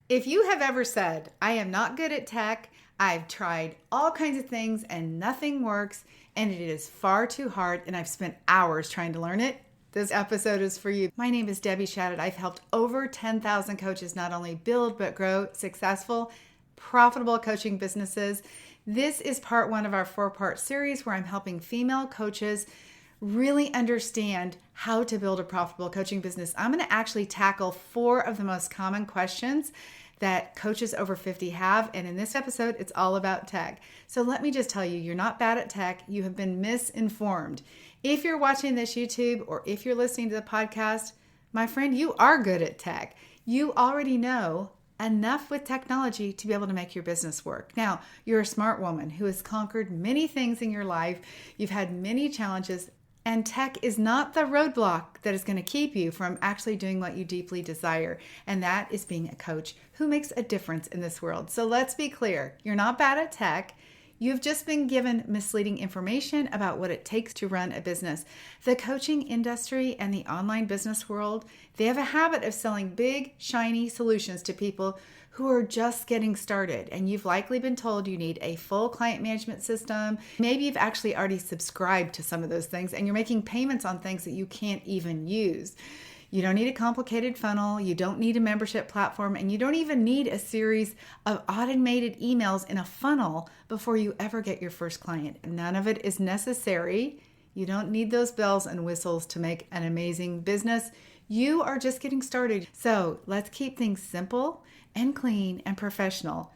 If you have ever said, I am not good at tech, I've tried all kinds of things and nothing works, and it is far too hard, and I've spent hours trying to learn it, this episode is for you. My name is Debbie Shadid. I've helped over 10,000 coaches not only build but grow successful, profitable coaching businesses. This is part one of our 4-part series where I'm helping female coaches really understand how to build a profitable coaching business. I'm going to actually tackle 4 of the most common questions that coaches over 50 have. And in this episode, it's all about tech. So let me just tell you, you're not bad at tech. You have been misinformed. If you're watching this YouTube or if you're listening to the podcast, my friend, you are good at tech. You already know enough with technology to be able to make your business work. Now, you're a smart woman who has conquered many things in your life. You've had many challenges. And tech is not the roadblock that is going to keep you from actually doing what you deeply desire. And that is being a coach who makes a difference in this world. So let's be clear. You're not bad at tech. You've just been given misleading information about what it takes to run a business. The coaching industry and the online business world, they have a habit of selling big, shiny solutions to people who are just getting started. And you've likely been told you need a full client management system. Maybe you've actually already subscribed to some of those things and you're making payments on things that you can't even use. You don't need a complicated funnel. You don't need a membership platform. And you don't even need a series of automated emails in a funnel before you ever get your first client. None of it is necessary. You don't need those bells and whistles to make an amazing business. You are just getting started. So let's keep things simple and clean and professional.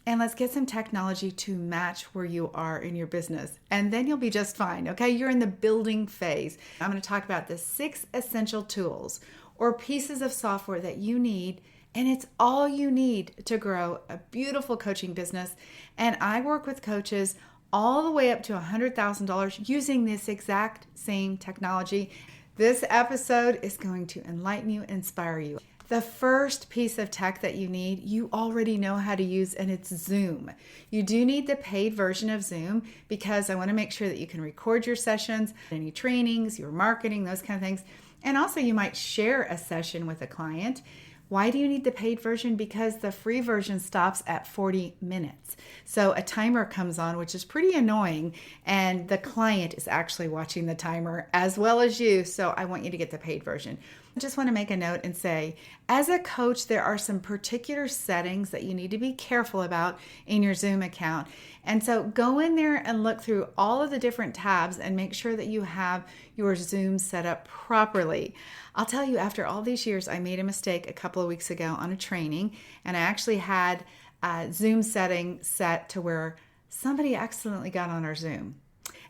And let's get some technology to match where you are in your business. And then you'll be just fine, okay? You're in the building phase. I'm going to talk about the 6 essential tools or pieces of software that you need. And it's all you need to grow a beautiful coaching business. And I work with coaches all the way up to $100,000 using this exact same technology. This episode is going to enlighten you, inspire you. The first piece of tech that you need, you already know how to use, and it's Zoom. You do need the paid version of Zoom because I want to make sure that you can record your sessions, any trainings, your marketing, those kind of things. And also you might share a session with a client. Why do you need the paid version? Because the free version stops at 40 minutes. So a timer comes on, which is pretty annoying, and the client is actually watching the timer as well as you. So I want you to get the paid version. I just want to make a note and say, as a coach, there are some particular settings that you need to be careful about in your Zoom account. And so go in there and look through all of the different tabs and make sure that you have your Zoom set up properly. I'll tell you, after all these years, I made a mistake a couple of weeks ago on a training, and I actually had a Zoom setting set to where somebody accidentally got on our Zoom.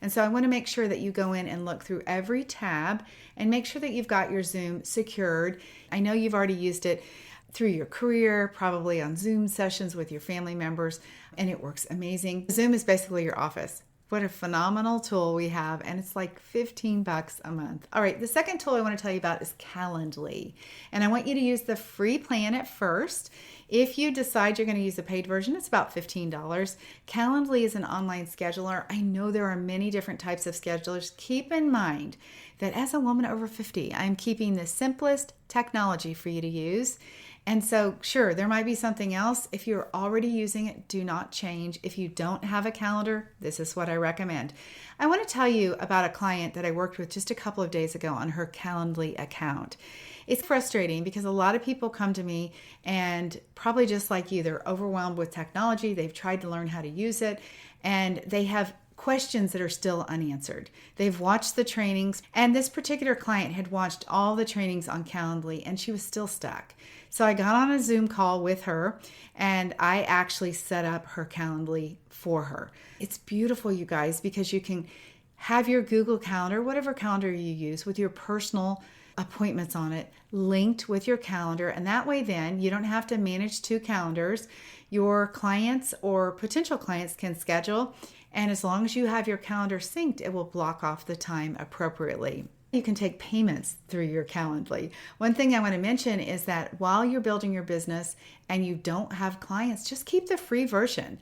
And so I want to make sure that you go in and look through every tab and make sure that you've got your Zoom secured. I know you've already used it through your career, probably on Zoom sessions with your family members, and it works amazing. Zoom is basically your office. What a phenomenal tool we have, and it's like $15 a month. All right, the second tool I want to tell you about is Calendly, and I want you to use the free plan at first. If you decide you're going to use the paid version, it's about $15. Calendly is an online scheduler. I know there are many different types of schedulers. Keep in mind that as a woman over 50, I'm keeping the simplest technology for you to use. And so, sure, there might be something else. If you're already using it, do not change. If you don't have a calendar, this is what I recommend. I want to tell you about a client that I worked with just a couple of days ago on her Calendly account. It's frustrating because a lot of people come to me and probably just like you, they're overwhelmed with technology. They've tried to learn how to use it, and they have questions that are still unanswered. They've watched the trainings, and this particular client had watched all the trainings on Calendly, and she was still stuck. So I got on a Zoom call with her, and I actually set up her Calendly for her. It's beautiful, you guys, because you can have your Google Calendar, whatever calendar you use, with your personal appointments on it, linked with your calendar. And that way then you don't have to manage 2 calendars. Your clients or potential clients can schedule. And as long as you have your calendar synced, it will block off the time appropriately. You can take payments through your Calendly. One thing I want to mention is that while you're building your business and you don't have clients, just keep the free version.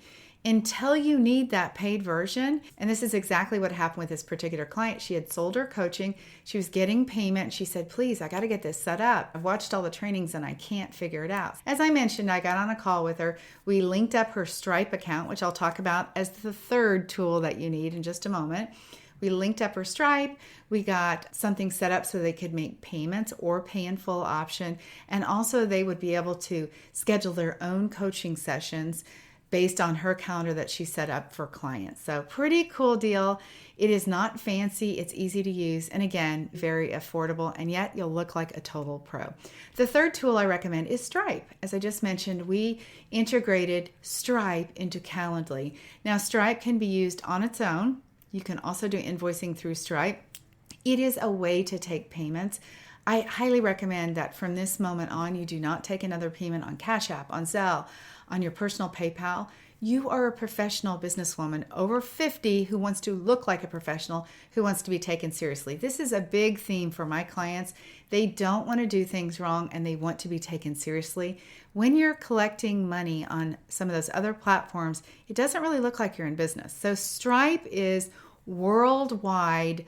until you need that paid version. And this is exactly what happened with this particular client. She had sold her coaching. She was getting payment. She said, please, I got to get this set up. I've watched all the trainings and I can't figure it out. As I mentioned, I got on a call with her. We linked up her Stripe account, which I'll talk about as the third tool that you need in just a moment. We linked up her Stripe. We got something set up so they could make payments or pay in full option. And also they would be able to schedule their own coaching sessions based on her calendar that she set up for clients. So pretty cool deal. It is not fancy. It's easy to use. And again, very affordable. And yet you'll look like a total pro. The third tool I recommend is Stripe. As I just mentioned, we integrated Stripe into Calendly. Now, Stripe can be used on its own. You can also do invoicing through Stripe. It is a way to take payments. I highly recommend that from this moment on, you do not take another payment on Cash App, on Zelle, on your personal PayPal. You are a professional businesswoman over 50 who wants to look like a professional, who wants to be taken seriously. This is a big theme for my clients. They don't want to do things wrong and they want to be taken seriously. When you're collecting money on some of those other platforms, it doesn't really look like you're in business. So Stripe is worldwide.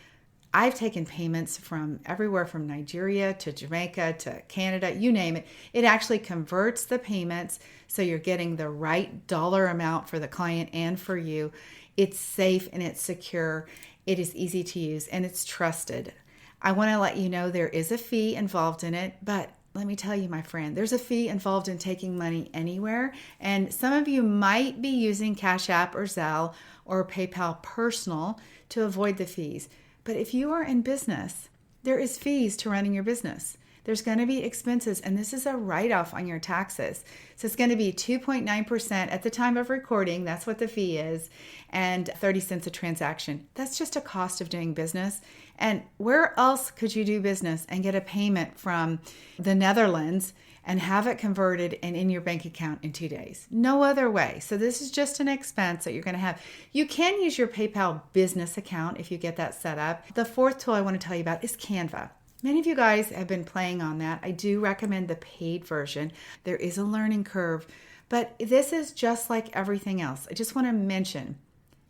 I've taken payments from everywhere from Nigeria to Jamaica to Canada, you name it. It actually converts the payments so you're getting the right dollar amount for the client and for you. It's safe and it's secure. It is easy to use and it's trusted. I want to let you know there is a fee involved in it, but let me tell you, my friend, there's a fee involved in taking money anywhere. And some of you might be using Cash App or Zelle or PayPal Personal to avoid the fees. But if you are in business, there is fees to running your business. There's going to be expenses, and this is a write-off on your taxes. So it's going to be 2.9% at the time of recording. That's what the fee is, and 30 cents a transaction. That's just a cost of doing business. And where else could you do business and get a payment from the Netherlands and have it converted and in your bank account in 2 days? No other way. So this is just an expense that you're going to have. You can use your PayPal business account if you get that set up. The fourth tool I want to tell you about is Canva. Many of you guys have been playing on that. I do recommend the paid version. There is a learning curve, but this is just like everything else. I just want to mention,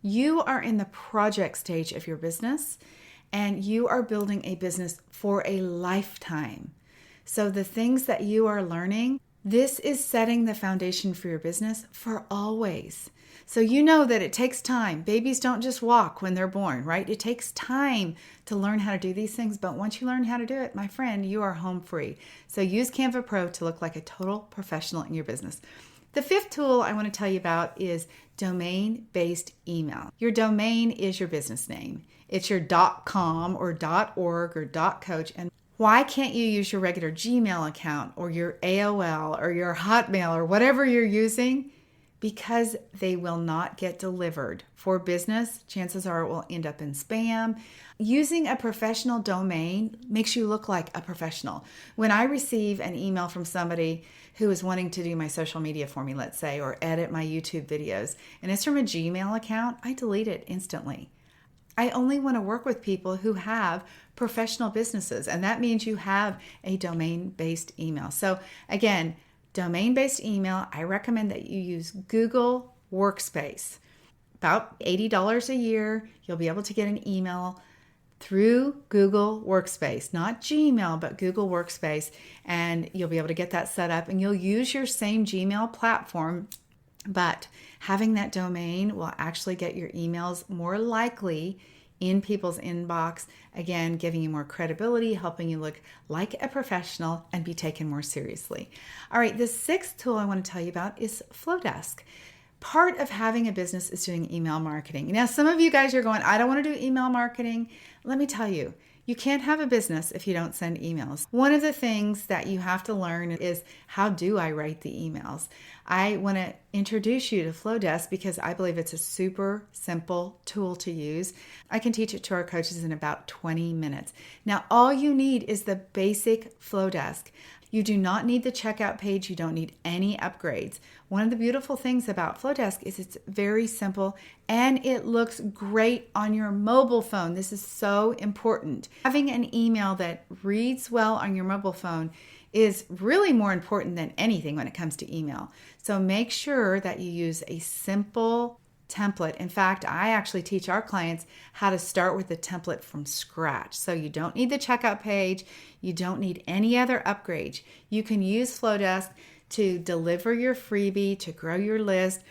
you are in the project stage of your business and you are building a business for a lifetime. So the things that you are learning, this is setting the foundation for your business for always. So you know that it takes time. Babies don't just walk when they're born, right? It takes time to learn how to do these things. But once you learn how to do it, my friend, you are home free. So use Canva Pro to look like a total professional in your business. The fifth tool I want to tell you about is domain-based email. Your domain is your business name. It's your .com or .org or .coach. And why can't you use your regular Gmail account or your AOL or your Hotmail or whatever you're using? Because they will not get delivered. For business, chances are it will end up in spam. Using a professional domain makes you look like a professional. When I receive an email from somebody who is wanting to do my social media for me, let's say, or edit my YouTube videos, and it's from a Gmail account, I delete it instantly. I only want to work with people who have professional businesses, and that means you have a domain-based email. So again, domain-based email, I recommend that you use Google Workspace. About $80 a year, you'll be able to get an email through Google Workspace, not Gmail, but Google Workspace, and you'll be able to get that set up, and you'll use your same Gmail platform, but having that domain will actually get your emails more likely in people's inbox, again, giving you more credibility, helping you look like a professional and be taken more seriously. All right, the sixth tool I want to tell you about is Flowdesk. Part of having a business is doing email marketing. Now, some of you guys are going, I don't want to do email marketing. Let me tell you, you can't have a business if you don't send emails. One of the things that you have to learn is, how do I write the emails? I want to introduce you to Flowdesk because I believe it's a super simple tool to use. I can teach it to our coaches in about 20 minutes. Now, all you need is the basic Flowdesk. You do not need the checkout page. You don't need any upgrades. One of the beautiful things about Flowdesk is it's very simple and it looks great on your mobile phone. This is so important. Having an email that reads well on your mobile phone is really more important than anything when it comes to email. So make sure that you use a simple template. In fact, I actually teach our clients how to start with the template from scratch. So you don't need the checkout page. You don't need any other upgrades. You can use Flowdesk to deliver your freebie, to grow your list,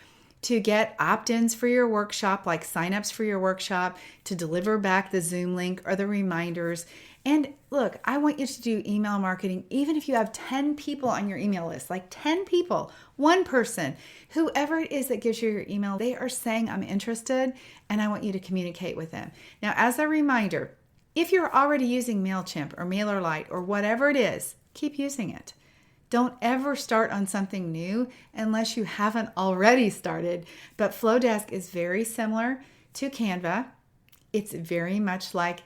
to get opt-ins for your workshop, like signups for your workshop, to deliver back the Zoom link or the reminders. And look, I want you to do email marketing, even if you have 10 people on your email list, like 10 people, one person, whoever it is that gives you your email, they are saying, I'm interested, and I want you to communicate with them. Now, as a reminder, if you're already using MailChimp or MailerLite or whatever it is, keep using it. Don't ever start on something new unless you haven't already started. But Flowdesk is very similar to Canva. It's very much like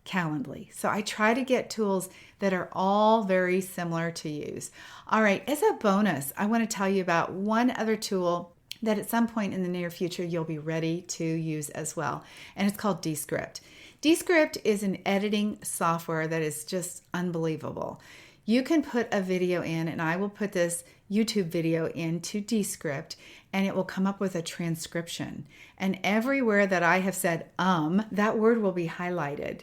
Calendly. So I try to get tools that are all very similar to use. All right, as a bonus, I want to tell you about one other tool that at some point in the near future you'll be ready to use as well. And it's called Descript. Descript is an editing software that is just unbelievable. You can put a video in, and I will put this YouTube video into Descript, and it will come up with a transcription. And everywhere that I have said, that word will be highlighted.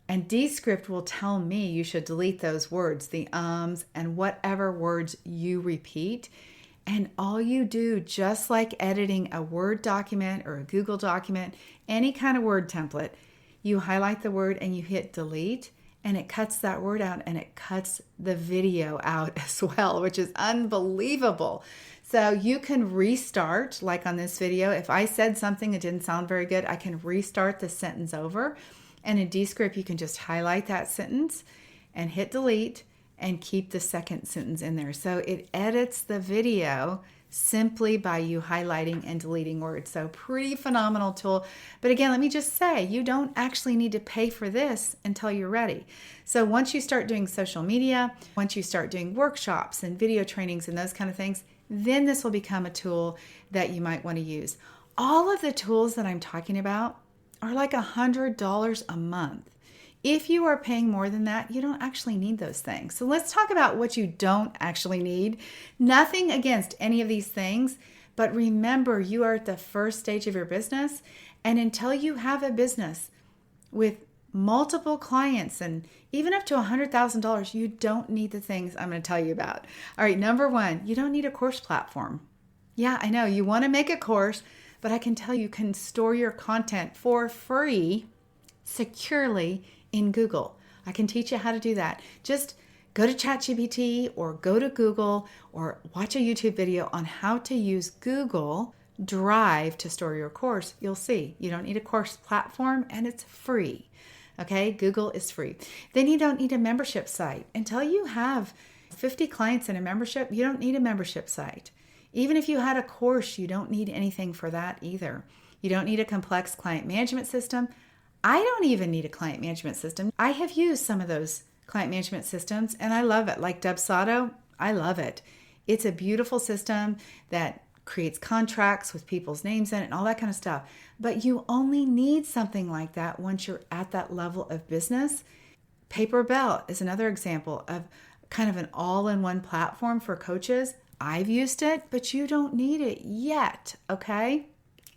And Descript will tell me you should delete those words, the ums, and whatever words you repeat. And all you do, just like editing a Word document or a Google document, any kind of Word template, you highlight the word and you hit delete, and it cuts that word out, and it cuts the video out as well, which is unbelievable. So you can restart, like on this video. If I said something that didn't sound very good, I can restart the sentence over. And in Descript, you can just highlight that sentence and hit delete and keep the second sentence in there. So it edits the video simply by you highlighting and deleting words. So pretty phenomenal tool. But again, let me just say, you don't actually need to pay for this until you're ready. So once you start doing social media, once you start doing workshops and video trainings and those kind of things, then this will become a tool that you might want to use. All of the tools that I'm talking about are like $100 a month. If you are paying more than that, you don't actually need those things. So let's talk about what you don't actually need. Nothing against any of these things, but remember, you are at the first stage of your business. And until you have a business with multiple clients and even up to $100,000, you don't need the things I'm going to tell you about. All right, number one, you don't need a course platform. Yeah, I know you want to make a course, but I can tell you can store your content for free securely in Google. I can teach you how to do that. Just go to ChatGPT or go to Google or watch a YouTube video on how to use Google Drive to store your course. You'll see you don't need a course platform, and it's free. Okay, Google is free. Then you don't need a membership site. Until you have 50 clients in a membership, you don't need a membership site. Even if you had a course, you don't need anything for that either. You don't need a complex client management system. I don't even need a client management system. I have used some of those client management systems and I love it. Like Dubsado, I love it. It's a beautiful system that creates contracts with people's names in it and all that kind of stuff. But you only need something like that once you're at that level of business. Paper Bell is another example of kind of an all-in-one platform for coaches. I've used it, but you don't need it yet, okay?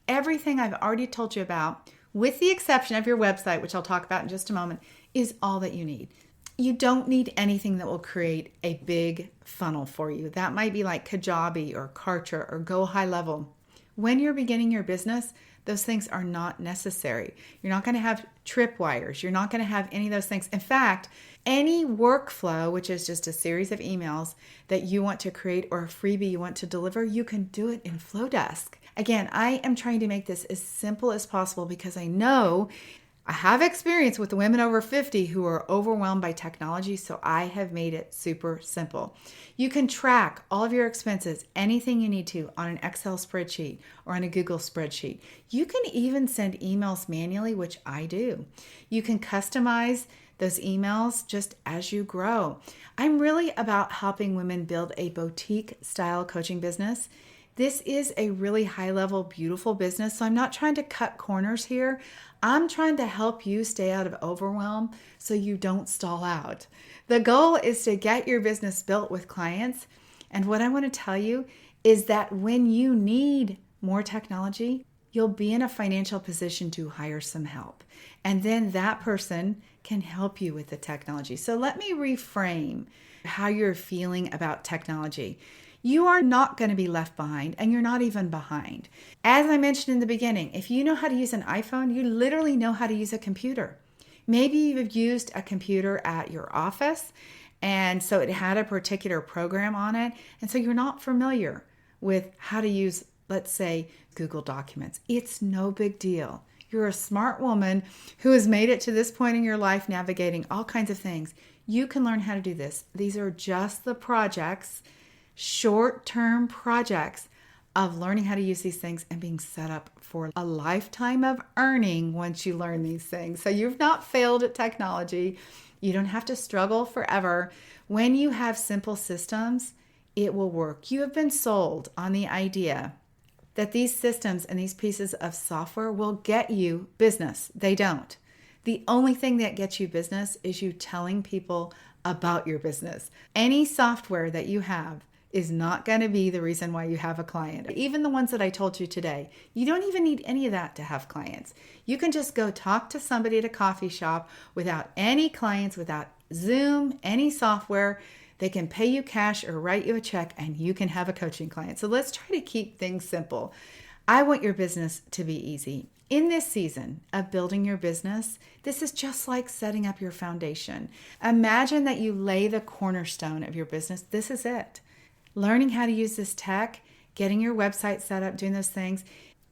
Everything I've already told you about, with the exception of your website, which I'll talk about in just a moment, is all that you need. You don't need anything that will create a big funnel for you. That might be like Kajabi or Kartra or Go High Level. When you're beginning your business, those things are not necessary. You're not going to have tripwires. You're not going to have any of those things. In fact, any workflow, which is just a series of emails that you want to create or a freebie you want to deliver, you can do it in Flowdesk. Again, I am trying to make this as simple as possible because I know I have experience with the women over 50 who are overwhelmed by technology, so I have made it super simple. You can track all of your expenses, anything you need to, on an Excel spreadsheet or on a Google spreadsheet. You can even send emails manually, which I do. You can customize those emails just as you grow. I'm really about helping women build a boutique style coaching business. This is a really high level, beautiful business. So I'm not trying to cut corners here. I'm trying to help you stay out of overwhelm so you don't stall out. The goal is to get your business built with clients. And what I want to tell you is that when you need more technology, you'll be in a financial position to hire some help. And then that person can help you with the technology. So let me reframe how you're feeling about technology. You are not going to be left behind, and you're not even behind. As I mentioned in the beginning, if you know how to use an iPhone, you literally know how to use a computer. Maybe you've used a computer at your office, and so it had a particular program on it, and so you're not familiar with how to use, let's say, Google Documents. It's no big deal. You're a smart woman who has made it to this point in your life navigating all kinds of things. You can learn how to do this. These are just the projects, short-term projects of learning how to use these things and being set up for a lifetime of earning once you learn these things. So you've not failed at technology. You don't have to struggle forever. When you have simple systems, it will work. You have been sold on the idea that these systems and these pieces of software will get you business. They don't. The only thing that gets you business is you telling people about your business. Any software that you have is not going to be the reason why you have a client. Even the ones that I told you today, you don't even need any of that to have clients. You can just go talk to somebody at a coffee shop without any clients, without Zoom, any software. They can pay you cash or write you a check and you can have a coaching client. So let's try to keep things simple. I want your business to be easy. In this season of building your business, this is just like setting up your foundation. Imagine that you lay the cornerstone of your business. This is it. Learning how to use this tech, getting your website set up, doing those things,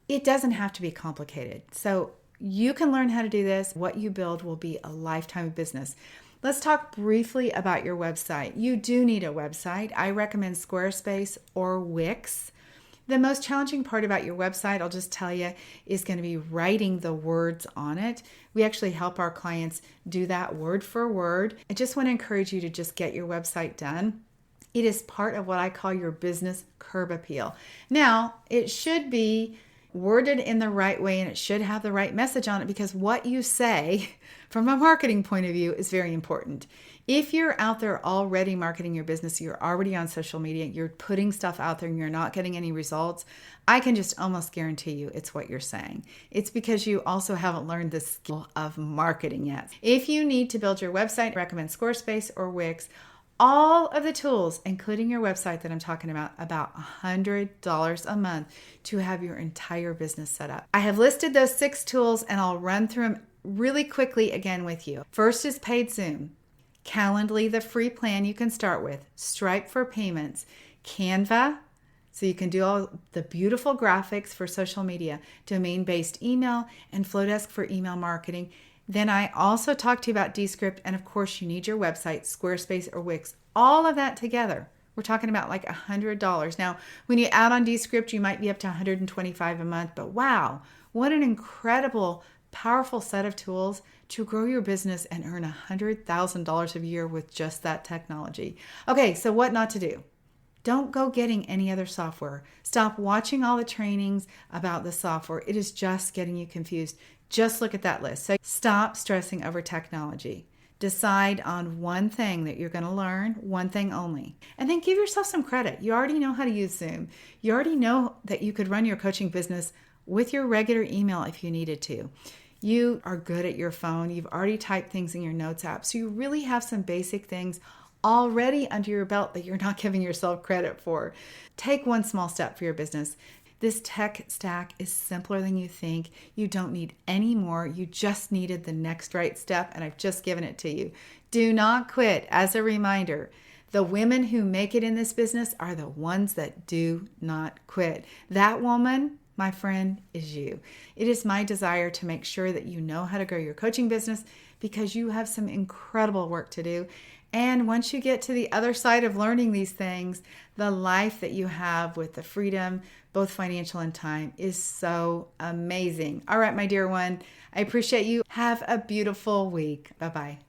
it doesn't have to be complicated. So you can learn how to do this. What you build will be a lifetime of business. Let's talk briefly about your website. You do need a website. I recommend Squarespace or Wix. The most challenging part about your website, I'll just tell you, is going to be writing the words on it. We actually help our clients do that word for word. I just want to encourage you to just get your website done. It is part of what I call your business curb appeal. Now, it should be worded in the right way and it should have the right message on it because what you say from a marketing point of view is very important. If you're out there already marketing your business, you're already on social media, you're putting stuff out there and you're not getting any results, I can just almost guarantee you it's what you're saying. It's because you also haven't learned the skill of marketing yet. If you need to build your website, I recommend Squarespace or Wix. All of the tools, including your website that I'm talking about $100 a month to have your entire business set up. I have listed those 6 tools and I'll run through them really quickly again with you. First is paid Zoom, Calendly, the free plan you can start with, Stripe for payments, Canva, so you can do all the beautiful graphics for social media, domain-based email, and Flowdesk for email marketing. Then I also talked to you about Descript, and of course you need your website, Squarespace or Wix. All of that together, we're talking about like $100. Now, when you add on Descript, you might be up to $125 a month, but wow, what an incredible, powerful set of tools to grow your business and earn $100,000 a year with just that technology. Okay, so what not to do? Don't go getting any other software. Stop watching all the trainings about the software. It is just getting you confused. Just look at that list. So stop stressing over technology. Decide on one thing that you're going to learn, one thing only. And then give yourself some credit. You already know how to use Zoom. You already know that you could run your coaching business with your regular email if you needed to. You are good at your phone. You've already typed things in your notes app. So you really have some basic things already under your belt that you're not giving yourself credit for. Take one small step for your business. This tech stack is simpler than you think. You don't need any more. You just needed the next right step, and I've just given it to you. Do not quit. As a reminder, the women who make it in this business are the ones that do not quit. That woman, my friend, is you. It is my desire to make sure that you know how to grow your coaching business because you have some incredible work to do. And once you get to the other side of learning these things, the life that you have with the freedom, both financial and time, is so amazing. All right, my dear one, I appreciate you. Have a beautiful week. Bye-bye.